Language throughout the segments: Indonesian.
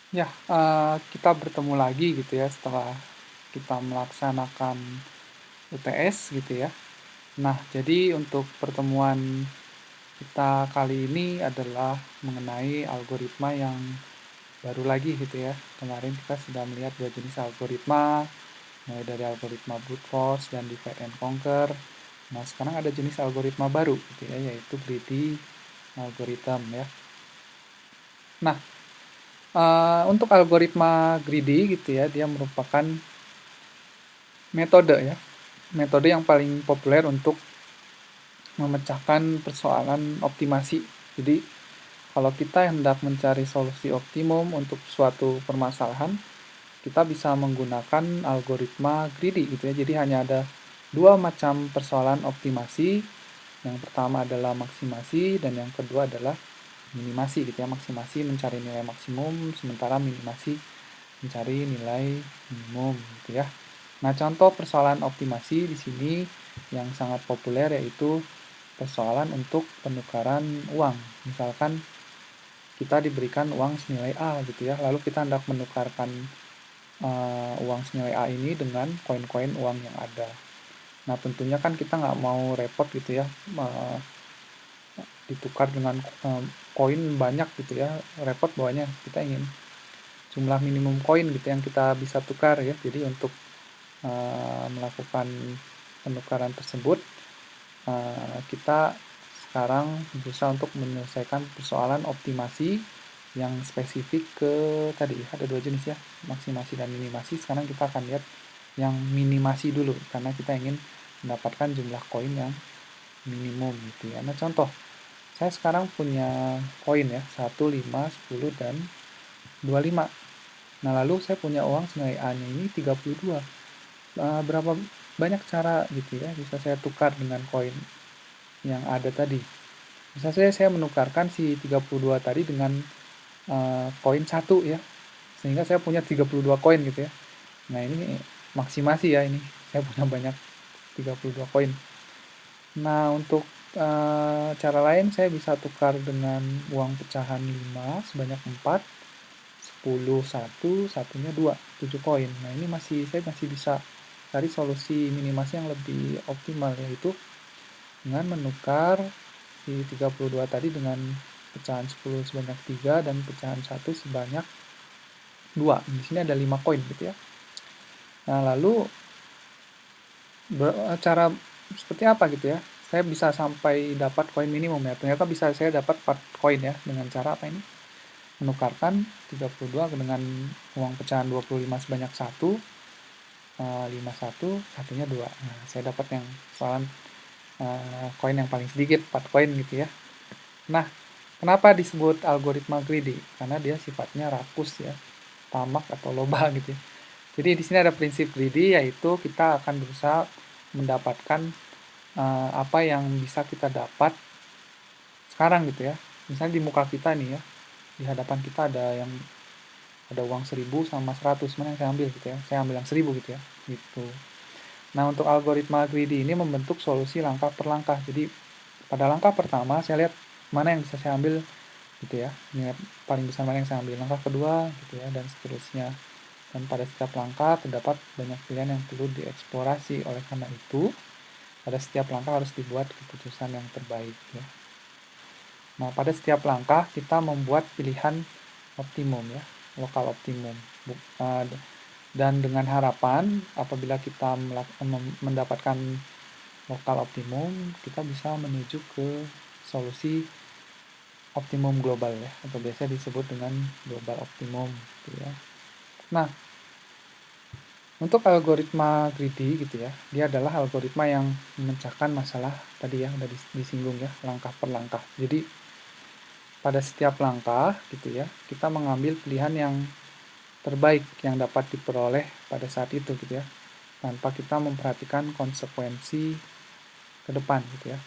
Ya, kita bertemu lagi gitu ya setelah kita melaksanakan UTS gitu ya. Nah, jadi untuk pertemuan kita kali ini adalah mengenai algoritma yang baru lagi gitu ya. Kemarin kita sudah melihat dua jenis algoritma, mulai dari algoritma brute force dan divide and conquer. Nah, sekarang ada jenis algoritma baru gitu ya, yaitu greedy algorithm ya. Nah, untuk algoritma greedy gitu ya, dia merupakan metode ya, metode yang paling populer untuk memecahkan persoalan optimasi. Jadi, kalau kita hendak mencari solusi optimum untuk suatu permasalahan, kita bisa menggunakan algoritma greedy gitu ya. Jadi hanya ada dua macam persoalan optimasi. Yang pertama adalah maksimasi dan yang kedua adalah minimasi gitu ya. Maksimasi mencari nilai maksimum, sementara minimasi mencari nilai minimum gitu ya. Nah, contoh persoalan optimasi di sini yang sangat populer yaitu persoalan untuk penukaran uang. Misalkan kita diberikan uang senilai A gitu ya, lalu kita hendak menukarkan uang senilai A ini dengan koin-koin uang yang ada. Nah, tentunya kan kita nggak mau repot gitu ya, ditukar dengan koin banyak gitu ya, repot bawahnya. Kita ingin jumlah minimum koin gitu yang kita bisa tukar ya. Jadi untuk melakukan penukaran tersebut, kita sekarang berusaha untuk menyelesaikan persoalan optimasi yang spesifik ke tadi ada dua jenis ya, maksimasi dan minimasi. Sekarang kita akan lihat yang minimasi dulu karena kita ingin mendapatkan jumlah koin yang minimum gitu ya. Nah, contoh, saya sekarang punya koin ya, 1, 5, 10, dan 25. Nah, lalu saya punya uang senilai A-nya ini 32. Berapa banyak cara gitu ya bisa saya tukar dengan koin yang ada tadi. Bisa saya menukarkan si 32 tadi dengan koin satu ya, sehingga saya punya 32 koin gitu ya. Nah, ini maksimasi ya ini. Saya punya banyak 32 koin. Nah, untuk cara lain saya bisa tukar dengan uang pecahan 5 sebanyak 4, 10 satu, satunya 2, 7 koin. Nah, ini saya masih bisa cari solusi minimasi yang lebih optimal yaitu dengan menukar si 32 tadi dengan pecahan 10 sebanyak 3 dan pecahan satu sebanyak 2. Di sini ada 5 koin gitu ya. Nah, lalu cara seperti apa gitu ya? Saya bisa sampai dapat koin minimum ya. Ternyata bisa saya dapat 4 koin ya dengan cara apa ini? Menukarkan 32 dengan uang pecahan 25 sebanyak 1, 5 1, satunya 2. Nah, saya dapat yang soalan koin yang paling sedikit, 4 koin gitu ya. Nah, kenapa disebut algoritma greedy? Karena dia sifatnya rakus ya, tamak atau loba gitu ya. Jadi di sini ada prinsip greedy yaitu kita akan berusaha mendapatkan apa yang bisa kita dapat sekarang gitu ya. Misalnya di muka kita nih ya, di hadapan kita ada uang 1000 sama 100, mana yang saya ambil gitu ya. Saya ambil yang 1000 gitu ya. Gitu. Nah, untuk algoritma greedy ini membentuk solusi langkah per langkah. Jadi pada langkah pertama saya lihat mana yang bisa saya ambil gitu ya. Ini paling besar mana yang saya ambil. Langkah kedua gitu ya dan seterusnya. Dan pada setiap langkah terdapat banyak pilihan yang perlu dieksplorasi. Oleh karena itu, pada setiap langkah harus dibuat keputusan yang terbaik ya. Nah, pada setiap langkah kita membuat pilihan optimum ya, lokal optimum. Dan dengan harapan apabila kita mendapatkan lokal optimum, kita bisa menuju ke solusi optimum global ya, atau biasa disebut dengan global optimum gitu ya. Nah, untuk algoritma greedy gitu ya, dia adalah algoritma yang memecahkan masalah tadi ya, udah disinggung ya, langkah per langkah. Jadi, pada setiap langkah gitu ya, kita mengambil pilihan yang terbaik yang dapat diperoleh pada saat itu gitu ya, tanpa kita memperhatikan konsekuensi ke depan gitu ya.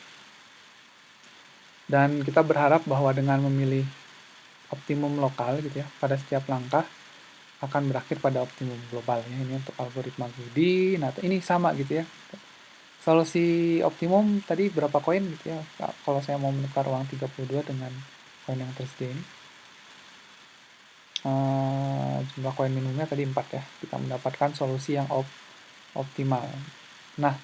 Dan kita berharap bahwa dengan memilih optimum lokal gitu ya, pada setiap langkah akan berakhir pada optimum global ya. Ini untuk algoritma greedy. Nah, ini sama gitu ya. Solusi optimum tadi berapa koin gitu ya. Kalau saya mau menukar uang 32 dengan koin yang tersedia ini. jumlah koin minimumnya tadi 4 ya. Kita mendapatkan solusi yang optimal. Nah,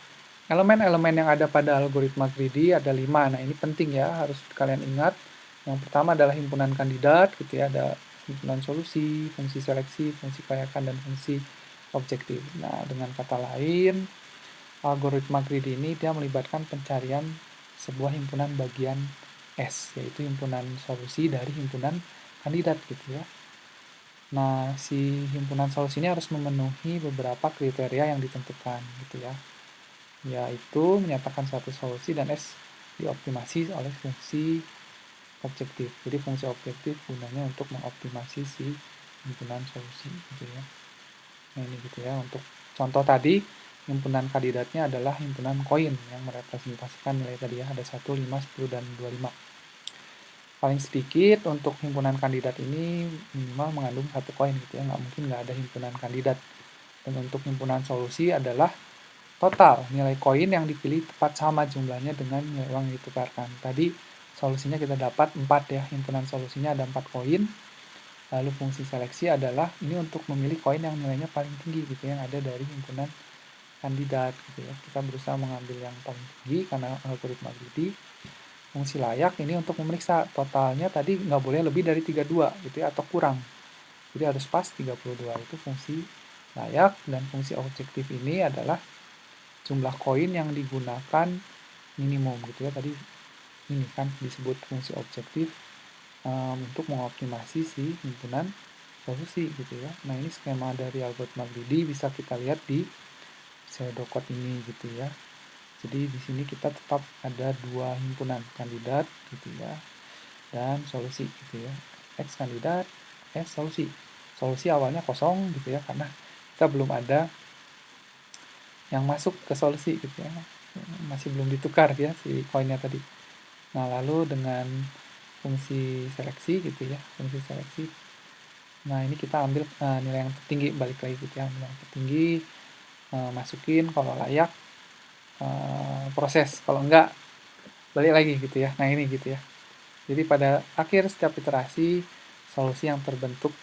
elemen-elemen yang ada pada algoritma greedy ada 5. Nah, ini penting ya, harus kalian ingat. Yang pertama adalah himpunan kandidat, gitu ya, ada himpunan solusi, fungsi seleksi, fungsi kelayakan, dan fungsi objektif. Nah, dengan kata lain, algoritma greedy ini dia melibatkan pencarian sebuah himpunan bagian S, yaitu himpunan solusi dari himpunan kandidat, gitu ya. Nah, si himpunan solusi ini harus memenuhi beberapa kriteria yang ditentukan, gitu ya, yaitu menyatakan suatu solusi dan S dioptimasi oleh fungsi objektif. Jadi fungsi objektif gunanya untuk mengoptimasi si himpunan solusi, gitu ya. Nah, ini gitu ya, untuk contoh tadi, himpunan kandidatnya adalah himpunan koin yang merepresentasikan nilai tadi ya, ada 1, 5, 10, dan 25. Paling sedikit untuk himpunan kandidat ini minimal mengandung 1 koin gitu ya, nggak mungkin nggak ada himpunan kandidat. Dan untuk himpunan solusi adalah total nilai koin yang dipilih tepat sama jumlahnya dengan nilai uang yang ditukarkan. Tadi solusinya kita dapat 4 ya, himpunan solusinya ada 4 koin. Lalu fungsi seleksi adalah ini untuk memilih koin yang nilainya paling tinggi gitu ya, yang ada dari himpunan kandidat gitu ya. Kita berusaha mengambil yang paling tinggi karena algoritma greedy. Fungsi layak ini untuk memeriksa totalnya tadi nggak boleh lebih dari 32 gitu ya, atau kurang. Jadi harus pas 32, itu fungsi layak. Dan fungsi objektif ini adalah jumlah koin yang digunakan minimum gitu ya. Tadi ini kan disebut fungsi objektif untuk mengoptimasi si himpunan solusi gitu ya. Nah, ini skema dari algoritma greedy bisa kita lihat di pseudocode ini gitu ya. Jadi di sini kita tetap ada 2 himpunan, kandidat gitu ya, dan solusi gitu ya. X kandidat, S solusi. Solusi awalnya kosong gitu ya, karena kita belum ada yang masuk ke solusi gitu ya. Masih belum ditukar ya si koinnya tadi. Nah, lalu dengan fungsi seleksi gitu ya, fungsi seleksi. Nah, ini kita ambil nilai yang tertinggi, balik lagi gitu ya, nilai yang tertinggi, masukin, kalau layak proses, kalau enggak balik lagi gitu ya. Nah, ini gitu ya. Jadi pada akhir setiap iterasi, solusi yang terbentuk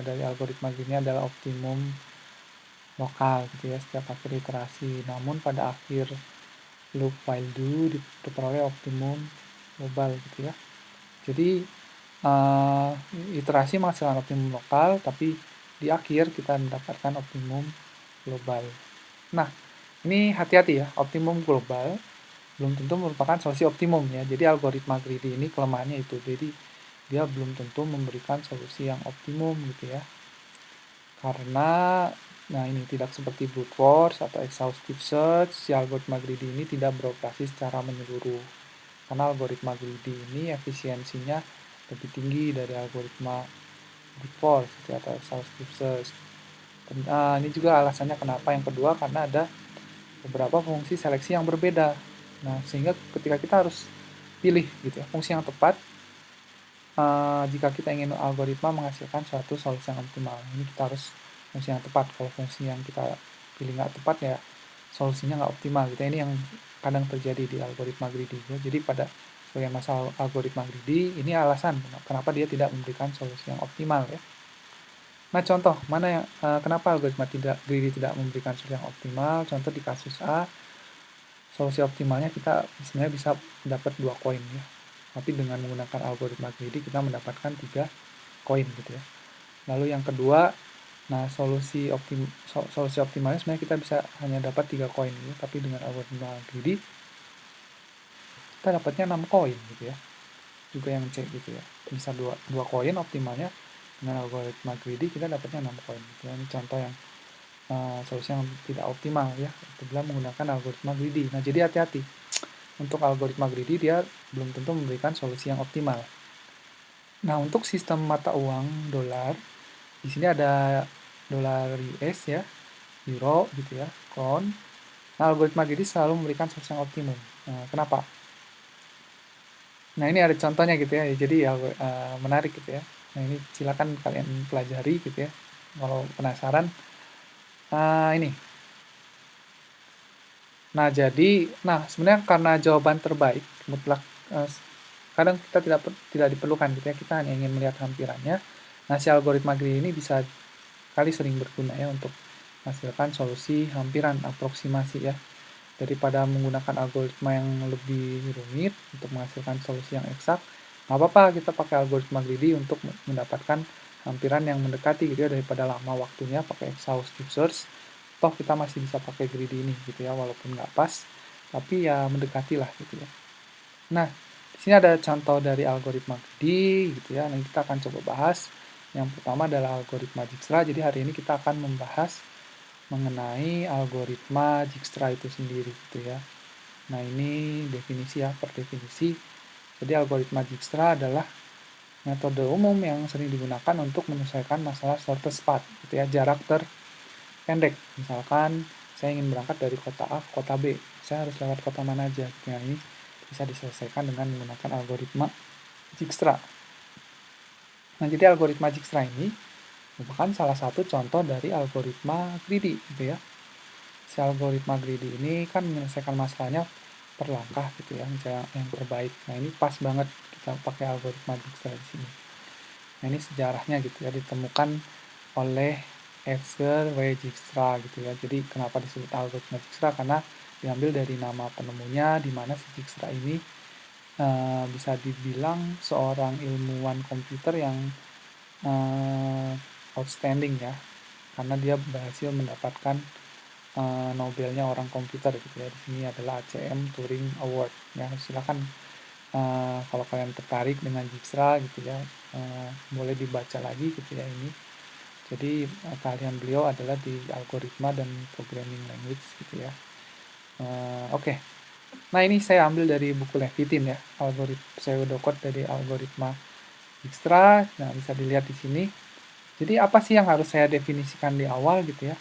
dari algoritma ini adalah optimum lokal gitu ya setiap akhir iterasi. Namun pada akhir loop while do diperoleh optimum global gitu ya. Jadi iterasi menghasilkan optimum lokal, tapi di akhir kita mendapatkan optimum global. Nah, ini hati-hati ya, optimum global belum tentu merupakan solusi optimum ya. Jadi algoritma greedy ini kelemahannya itu. Jadi dia belum tentu memberikan solusi yang optimum gitu ya. Karena nah ini tidak seperti brute force atau exhaustive search, si algoritma greedy ini tidak beroperasi secara menyeluruh. Karena algoritma greedy ini efisiensinya lebih tinggi dari algoritma brute force atau exhaustive search. Ini juga alasannya kenapa yang kedua, karena ada beberapa fungsi seleksi yang berbeda. Nah, sehingga ketika kita harus pilih gitu ya, fungsi yang tepat jika kita ingin algoritma menghasilkan suatu solusi yang optimal. Ini kita harus fungsi yang tepat. Kalau fungsi yang kita pilih nggak tepat ya solusinya nggak optimal gitu. Ini yang kadang terjadi di algoritma greedy ya. Jadi pada sebagian masalah algoritma greedy, ini alasan kenapa dia tidak memberikan solusi yang optimal ya. Nah, contoh mana yang kenapa algoritma greedy tidak memberikan solusi yang optimal? Contoh di kasus A, solusi optimalnya kita sebenarnya bisa dapat 2 koin ya. Tapi dengan menggunakan algoritma greedy kita mendapatkan 3 koin gitu ya. Lalu yang kedua, nah solusi optimalnya sebenarnya kita bisa hanya dapat 3 koin ya, tapi dengan algoritma greedy kita dapatnya 6 koin gitu ya. Juga yang C gitu ya. Bisa 2 koin optimalnya, dengan algoritma greedy kita dapatnya 6 koin gitu ya. Ini contoh yang solusi yang tidak optimal ya apabila menggunakan algoritma greedy. Nah, jadi hati-hati. Untuk algoritma greedy dia belum tentu memberikan solusi yang optimal. Nah, untuk sistem mata uang dolar, di sini ada dolar US ya, euro gitu ya, pound. Nah, algoritma greedy selalu memberikan solusi yang optimum. Nah, kenapa? Nah, ini ada contohnya gitu ya. Jadi menarik gitu ya. Nah, ini silakan kalian pelajari gitu ya. Kalau penasaran, ini. Nah, sebenarnya karena jawaban terbaik mutlak kadang kita tidak diperlukan gitu ya. Kita hanya ingin melihat hampirannya. Nah, si algoritma greedy ini bisa kali sering berguna ya untuk menghasilkan solusi hampiran aproksimasi ya. Daripada menggunakan algoritma yang lebih rumit untuk menghasilkan solusi yang eksak, nggak apa-apa kita pakai algoritma greedy untuk mendapatkan hampiran yang mendekati gitu ya, daripada lama waktunya pakai exhaustive search, toh kita masih bisa pakai greedy ini gitu ya, walaupun nggak pas, tapi ya mendekati lah gitu ya. Nah, di sini ada contoh dari algoritma greedy gitu ya, nanti kita akan coba bahas. Yang pertama adalah algoritma Dijkstra, jadi hari ini kita akan membahas mengenai algoritma Dijkstra itu sendiri gitu ya. Nah, ini definisi ya, per definisi. Jadi algoritma Dijkstra adalah metode umum yang sering digunakan untuk menyelesaikan masalah shortest path gitu ya, jarak terpendek. Misalkan saya ingin berangkat dari kota A ke kota B, saya harus lewat kota mana aja gitu ya. Ini bisa diselesaikan dengan menggunakan algoritma Dijkstra. Nah, jadi algoritma Dijkstra ini merupakan salah satu contoh dari algoritma greedy gitu ya. Si algoritma greedy ini kan menyelesaikan masalahnya per langkah gitu ya, yang terbaik. Nah, ini pas banget kita pakai algoritma Dijkstra di sini. Nah, ini sejarahnya gitu ya, ditemukan oleh Edgar W. Dijkstra gitu ya. Jadi kenapa disebut algoritma Dijkstra? Karena diambil dari nama penemunya, di mana si Dijkstra ini bisa dibilang seorang ilmuwan komputer yang outstanding ya, karena dia berhasil mendapatkan Nobelnya orang komputer gitu ya. Di sini adalah ACM Turing Award ya. Silakan kalau kalian tertarik dengan Dijkstra gitu ya, boleh dibaca lagi gitu ya ini. Jadi keahlian beliau adalah di algoritma dan programming language gitu ya. Oke. Nah, ini saya ambil dari buku Levitin ya, pseudocode dari algoritma Dijkstra. Nah, bisa dilihat di sini. Jadi apa sih yang harus saya definisikan di awal gitu ya?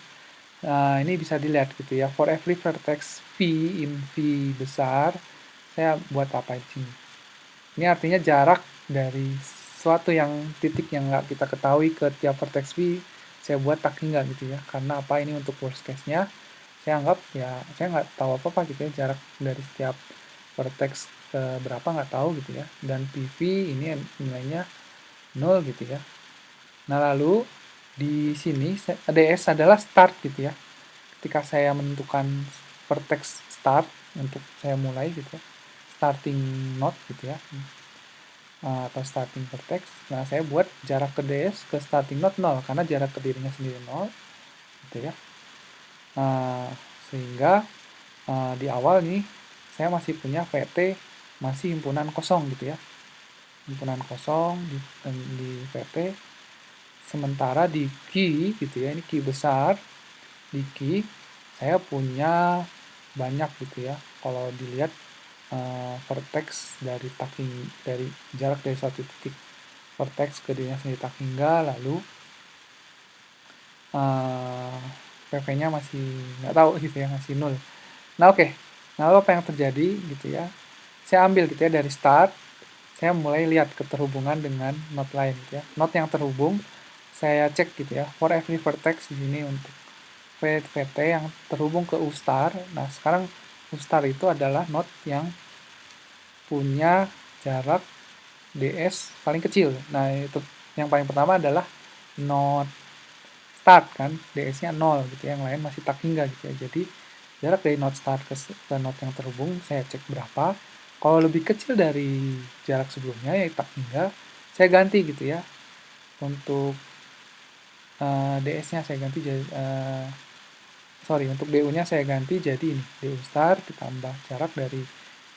Nah, ini bisa dilihat gitu ya. For every vertex V in V besar, saya buat apa di sini? Ini artinya jarak dari suatu yang titik yang nggak kita ketahui ke tiap vertex V, saya buat tak hingga gitu ya. Karena apa? Ini untuk worst case-nya. Saya anggap ya, saya nggak tahu apa-apa gitu ya, jarak dari setiap vertex ke berapa nggak tahu gitu ya. Dan PV ini nilainya 0 gitu ya. Nah, lalu di sini DS adalah start gitu ya. Ketika saya menentukan vertex start untuk saya mulai gitu ya, starting node gitu ya, atau starting vertex. Nah, saya buat jarak ke DS ke starting node 0 karena jarak ke dirinya sendiri 0 gitu ya. Sehingga di awal nih saya masih punya VT masih himpunan kosong gitu ya. Himpunan kosong di VT. Sementara di key gitu ya, ini key besar. Di key saya punya banyak gitu ya. Kalau dilihat vertex dari dari jarak dari suatu titik vertex ke dirinya sendiri tak hingga, lalu PV-nya masih nggak tahu gitu ya, masih 0. Nah, oke. Nah, lalu apa yang terjadi gitu ya? Saya ambil gitu ya dari start, saya mulai lihat keterhubungan dengan node lain gitu ya. Node yang terhubung saya cek gitu ya. For every vertex di sini untuk VT yang terhubung ke U star. Nah, sekarang U star itu adalah node yang punya jarak DS paling kecil. Nah, itu yang paling pertama adalah node start kan, DS-nya 0 gitu ya, yang lain masih tak hingga gitu ya. Jadi jarak dari node start ke node yang terhubung saya cek berapa. Kalau lebih kecil dari jarak sebelumnya ya tak hingga, saya ganti gitu ya. Untuk DS-nya saya ganti jadi untuk DU-nya saya ganti jadi ini, DU start ditambah jarak dari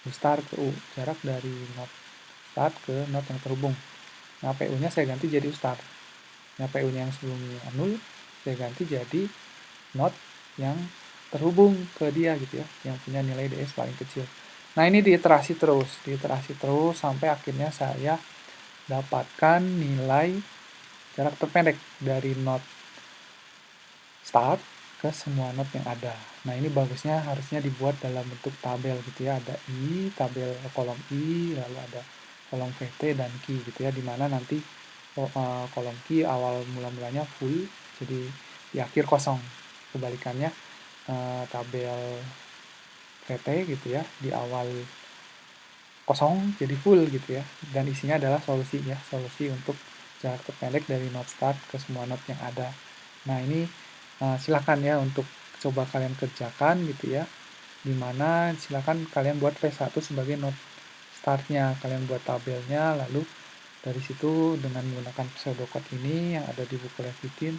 U star ke U, jarak dari node start ke node yang terhubung. Nah, PU-nya saya ganti jadi U star. Nah, PU-nya yang sebelumnya 0, saya ganti jadi node yang terhubung ke dia gitu ya, yang punya nilai DS paling kecil. Nah, ini diiterasi terus sampai akhirnya saya dapatkan nilai jarak terpendek dari node start ke semua node yang ada. Nah, ini bagusnya harusnya dibuat dalam bentuk tabel gitu ya, ada tabel kolom lalu ada kolom VT dan key gitu ya, dimana nanti kolom key awal mula-mulanya full, jadi di akhir kosong. Kebalikannya tabel VT gitu ya, di awal kosong jadi full gitu ya, dan isinya adalah solusi ya, solusi untuk jarak terpendek dari node start ke semua node yang ada. Nah, ini silakan ya untuk coba kalian kerjakan gitu ya. Dimana silakan kalian buat V1 sebagai node startnya, kalian buat tabelnya, lalu dari situ dengan menggunakan pseudocode ini yang ada di buku Levitin,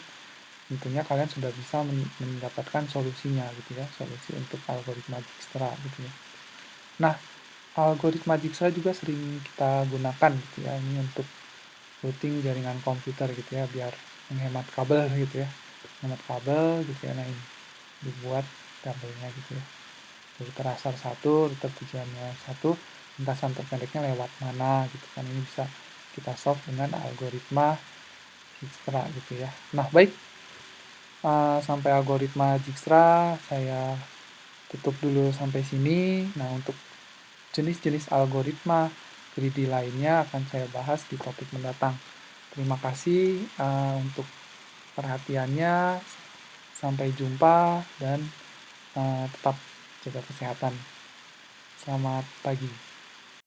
tentunya kalian sudah bisa mendapatkan solusinya gitu ya, solusi untuk algoritma Dijkstra gitu ya. Nah, algoritma Dijkstra juga sering kita gunakan gitu ya, ini untuk routing jaringan komputer gitu ya, biar menghemat kabel gitu ya, menghemat kabel gitu ya. Nah, ini dibuat tabelnya gitu ya. Router asal satu, router tujuannya satu, lintasan terpendeknya lewat mana gitu kan, ini bisa kita solve dengan algoritma Dijkstra gitu ya. Nah, baik, sampai algoritma Dijkstra saya tutup dulu sampai sini. Nah, untuk jenis-jenis algoritma greedy lainnya akan saya bahas di topik mendatang. Terima kasih untuk perhatiannya. Sampai jumpa dan tetap jaga kesehatan. Selamat pagi.